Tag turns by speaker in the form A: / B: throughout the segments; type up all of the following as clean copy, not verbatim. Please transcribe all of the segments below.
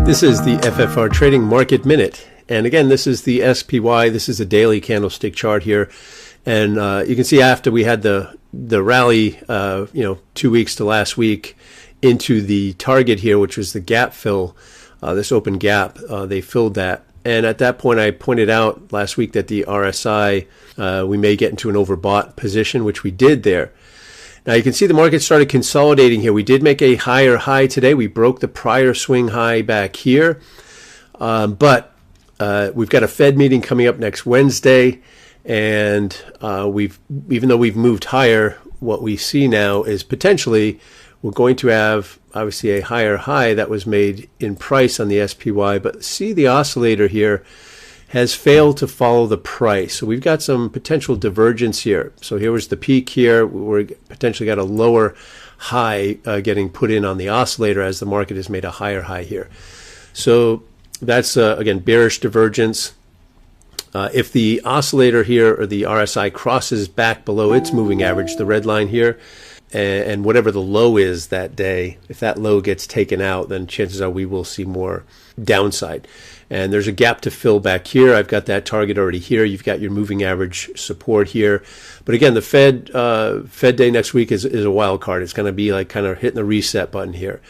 A: This is the FFR Trading Market Minute. And again, this is the SPY. This is a daily candlestick chart here. And you can see after we had the rally, 2 weeks to last week into the target here, which was the gap fill, this open gap, they filled that. And at that point, I pointed out last week that the RSI, we may get into an overbought position, which we did there. Now you can see the market started consolidating here. We did make a higher high today. We broke the prior swing high back here. But we've got a Fed meeting coming up next Wednesday. And even though we've moved higher, what we see now is potentially we're going to have obviously a higher high that was made in price on the SPY. But see the oscillator here has failed to follow the price. So we've got some potential divergence here. So here was the peak here. We're potentially got a lower high getting put in on the oscillator as the market has made a higher high here. So that's, again, bearish divergence. If the oscillator here or the RSI crosses back below its moving average, the red line here, and whatever the low is that day, if that low gets taken out, then chances are we will see more downside. And there's a gap to fill back here. I've got that target already here. You've got your moving average support here. But again, the Fed day next week is a wild card. It's going to be like kind of hitting the reset button here.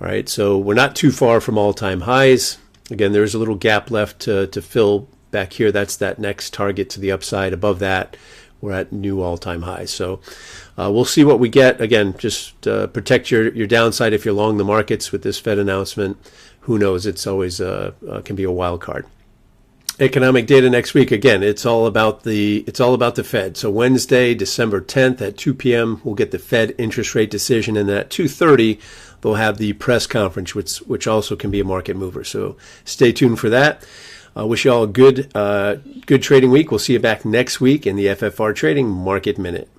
A: All right, so we're not too far from all-time highs. Again, there's a little gap left to fill back here. That's that next target to the upside. Above that, we're at new all-time highs. So we'll see what we get. Again, just protect your downside if you're long the markets with this Fed announcement. Who knows? It's always can be a wild card. Economic data next week. Again, it's all about the Fed. So Wednesday, December 10th at 2 p.m. we'll get the Fed interest rate decision, and then at 2:30 they'll have the press conference, which also can be a market mover. So stay tuned for that. I wish you all a good trading week. We'll see you back next week in the FFR Trading Market Minute.